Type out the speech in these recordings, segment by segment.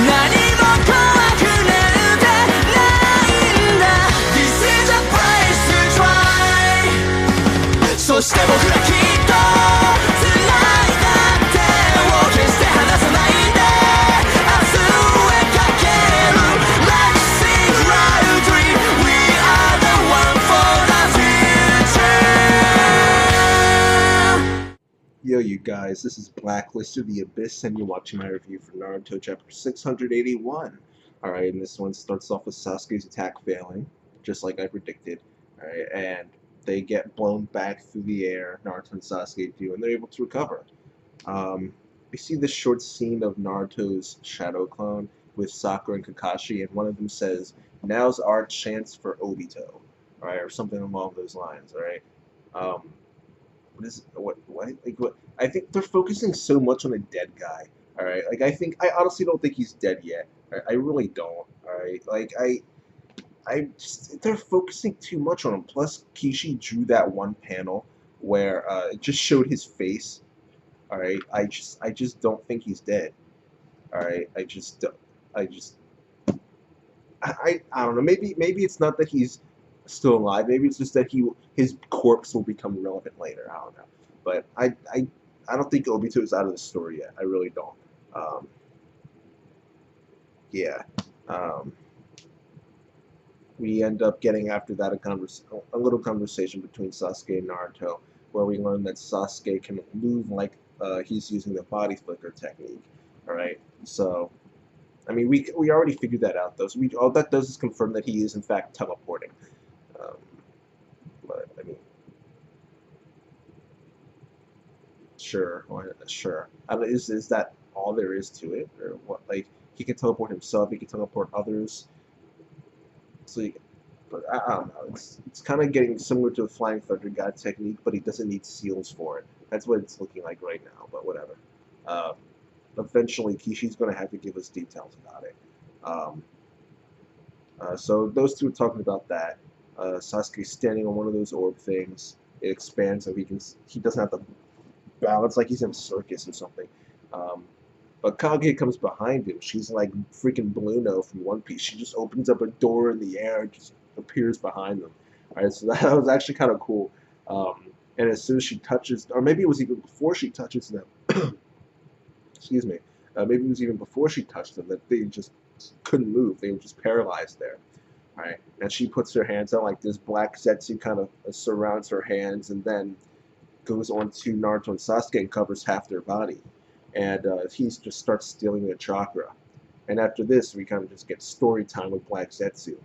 何も怖くなんてないんだ This is a place to try そして僕らきっと辛いだってを決して離さないで明日へかける Let's sing loudly We are the one for the future Yo, you guys, this is Blacklisted the Abyss, and you're watching my review for Naruto chapter 681. Alright, and this one starts off with Sasuke's attack failing, just like I predicted. Alright, and they get blown back through the air, Naruto and Sasuke do, and they're able to recover. We see this short scene of Naruto's shadow clone with Sakura and Kakashi, and one of them says, "Now's our chance for Obito," alright, or something along those lines, alright? What I think they're focusing so much on a dead guy. All right, like I honestly don't think he's dead yet. I really don't. All right, like I just they're focusing too much on him. Plus, Kishi drew that one panel where it just showed his face. All right, I just don't think he's dead. All right, I just I don't know. Maybe it's not that he's still alive. Maybe it's just that his corpse will become relevant later. I don't know. But I don't think Obito is out of the story yet. I really don't. Yeah. Um, we end up getting after that a little conversation between Sasuke and Naruto, where we learn that Sasuke can move like he's using the body flicker technique. All right. So I mean, we already figured that out, though. So all that does is confirm that he is in fact teleporting. Um, but I mean, sure, sure. I mean, is that all there is to it, or what? Like he can teleport himself, he can teleport others. So, but I don't know. It's kind of getting similar to the Flying Thunder God technique, but he doesn't need seals for it. That's what it's looking like right now. But whatever. Um, Eventually, Kishi's going to have to give us details about it. Um, so those two are talking about that. Sasuke's standing on one of those orb things. It expands so he doesn't have to balance like he's in a circus or something. But Kaguya comes behind him. She's like freaking Bluno from One Piece. She just opens up a door in the air and just appears behind them. All right, so that was actually kind of cool. And as soon as she touches, or maybe it was even before she touches them, excuse me, maybe it was even before she touched them that they just couldn't move. They were just paralyzed there. All right, and she puts her hands out like this black Zetsu kind of surrounds her hands and then goes on to Naruto and Sasuke and covers half their body. And he just starts stealing their chakra. And after this, we kind of just get story time with Black Zetsu.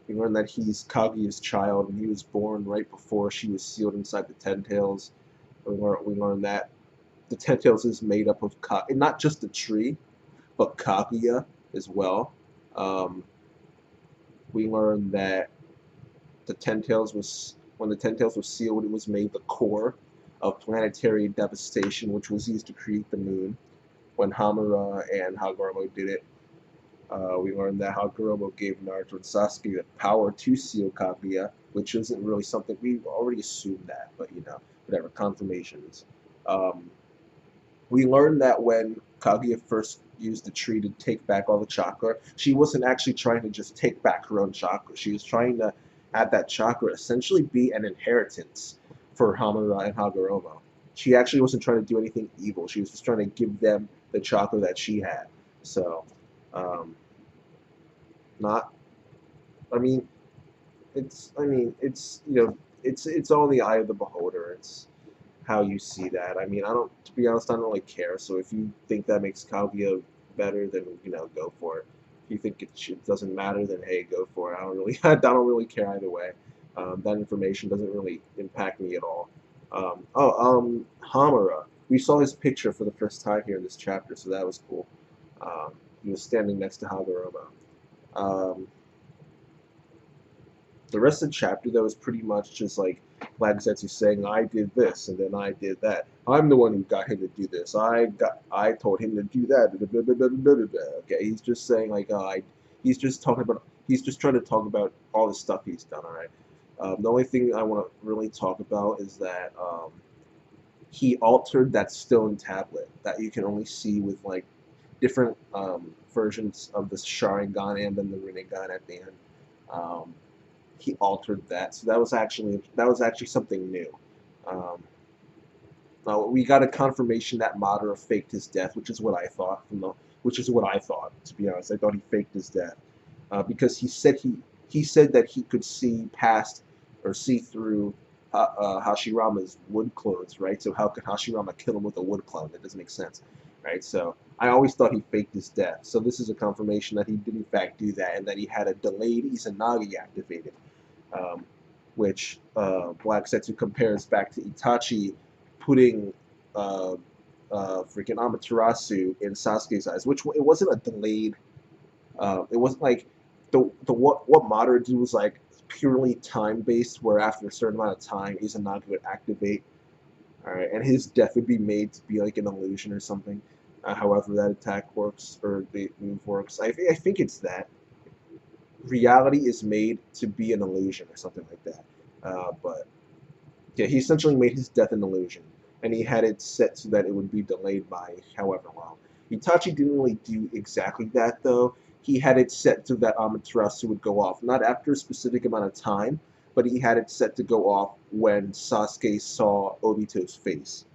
We learn that he's Kaguya's child, and he was born right before she was sealed inside the Ten Tails. We learn that the Ten Tails is made up of not just the tree, but Kaguya as well. We learn that the Ten Tails was when the Ten Tails was sealed, it was made the core of planetary devastation, which was used to create the moon. When Hamura and Hagoromo did it, we learned that Hagoromo gave Naruto and Sasuke the power to seal Kaguya, which isn't really something we already assumed that, but you know, whatever, confirmations. We learned that when Kaguya first used the tree to take back all the chakra, she wasn't actually trying to just take back her own chakra. She was trying to have that chakra essentially be an inheritance for Hamura and Hagoromo. She actually wasn't trying to do anything evil. She was just trying to give them the chakra that she had. So, not. I mean, it's. I mean, it's. You know, it's all in the eye of the beholder. It's how you see that. I mean, I don't. To be honest, I don't really care. So if you think that makes Kaguya better, then you know, go for it. If you think it doesn't matter, then hey, go for it. I don't really. I don't really care either way. That information doesn't really impact me at all. Hamura. We saw his picture for the first time here in this chapter, so that was cool. He was standing next to Hagoromo. The rest of the chapter, that was pretty much just like Black Zetsu saying, "I did this, and then I did that. I'm the one who got him to do this. I told him to do that." Okay, he's just saying like, he's just trying to talk about all the stuff he's done. All right. The only thing I want to really talk about is that he altered that stone tablet that you can only see with like different versions of the Sharingan and then the Rinnegan at the end. Um, he altered that, so that was actually something new. Um, we got a confirmation that Madara faked his death, which is what I thought. Which is what I thought. To be honest, I thought he faked his death because he said that he could see past or see through Hashirama's wood clothes, right? So how could Hashirama kill him with a wood clone? That doesn't make sense, right? So I always thought he faked his death. So this is a confirmation that he did in fact do that, and that he had a delayed Izanagi activated, um, which Black Setsu compares back to Itachi putting uh, freaking Amaterasu in Sasuke's eyes, which it wasn't a delayed. It wasn't like the what Madara did was like purely time based, where after a certain amount of time, Izanagi would activate, all right, and his death would be made to be like an illusion or something. However, that attack works or the move works. I think it's that reality is made to be an illusion or something like that. But yeah, he essentially made his death an illusion, and he had it set so that it would be delayed by however long. Itachi didn't really do exactly that, though. He had it set so that Amaterasu would go off, not after a specific amount of time, but he had it set to go off when Sasuke saw Obito's face.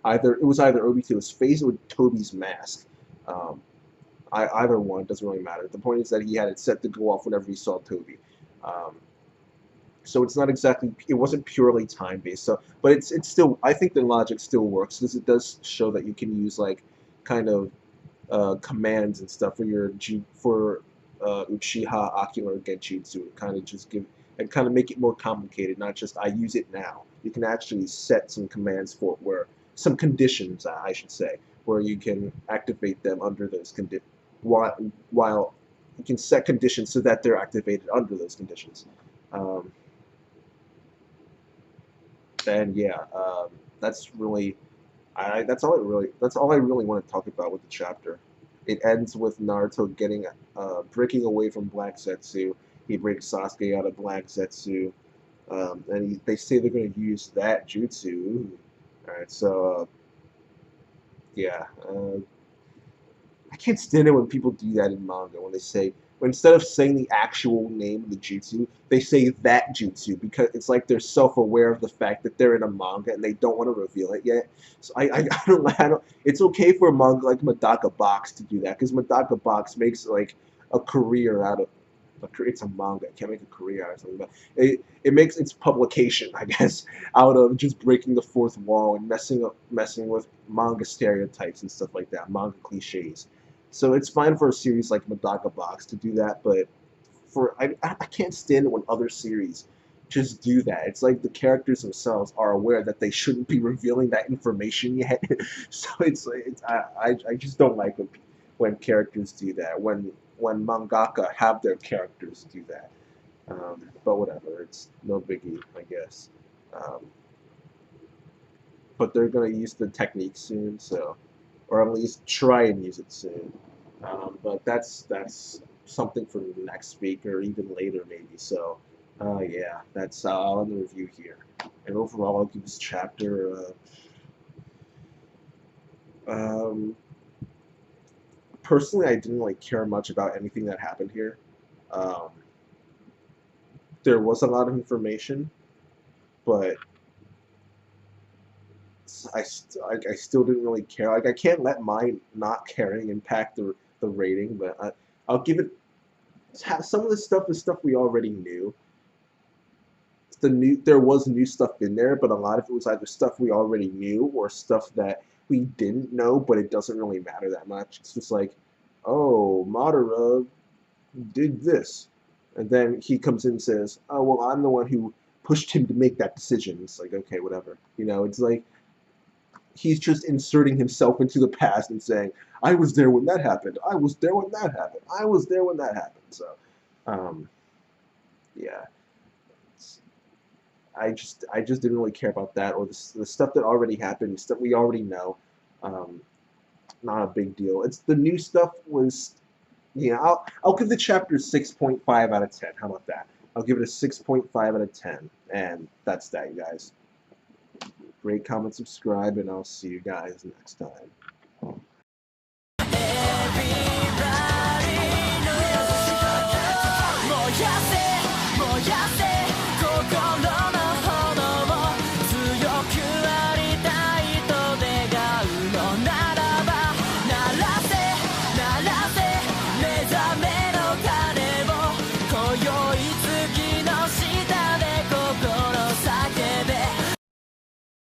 It was either Obito's face or Tobi's mask. Um, either one doesn't really matter. The point is that he had it set to go off whenever he saw Tobi. Um, so it's not exactly, it wasn't purely time based. So, but it's still, I think the logic still works because it does show that you can use like kind of commands and stuff for your Uchiha Ocular Genjutsu and kind of just give and kind of make it more complicated. Not just I use it now. You can actually set some commands for it where some conditions, I should say, where you can activate them under those conditions. While you can set conditions so that they're activated under those conditions. Um, and yeah, that's really that's all I really want to talk about with the chapter. It ends with Naruto getting breaking away from Black Zetsu. He breaks Sasuke out of Black Zetsu, and they say they're going to use that jutsu. Ooh. All right, so yeah, I can't stand it when people do that in manga when they say when instead of saying the actual name of the jutsu, they say that jutsu because it's like they're self-aware of the fact that they're in a manga and they don't want to reveal it yet. So I don't. It's okay for a manga like Madaka Box to do that because Madaka Box makes like a career out of. It's a manga. It can't make a career out of something, but it makes its publication, I guess, out of just breaking the fourth wall and messing with manga stereotypes and stuff like that, manga cliches. So it's fine for a series like Madaka Box to do that, but I can't stand it when other series just do that. It's like the characters themselves are aware that they shouldn't be revealing that information yet. So I just don't like when characters do that. When mangaka have their characters do that. But whatever, it's no biggie, I guess. Um, but they're gonna use the technique soon, so or at least try and use it soon. But that's something for next week or even later maybe. So yeah, that's I'll end the review here. And overall, I'll give this chapter. Um, Personally, I didn't really care much about anything that happened here. Um, there was a lot of information, but I still didn't really care. Like I can't let my not caring impact the rating, but I'll give it. Some of the stuff is stuff we already knew. There was new stuff in there, but a lot of it was either stuff we already knew or stuff that we didn't know, but it doesn't really matter that much. It's just like, oh, Madara did this, and then he comes in and says, oh well, I'm the one who pushed him to make that decision. It's like, okay, whatever. It's like he's just inserting himself into the past and saying, I was there when that happened. I was there when that happened. I was there when that happened. So, um, yeah. I just didn't really care about that or the stuff that already happened, stuff we already know. Um, Not a big deal. It's the new stuff was, I'll give the chapter 6.5 out of 10. How about that? I'll give it a 6.5 out of 10, and that's that, you guys. Rate, comment, subscribe, and I'll see you guys next time.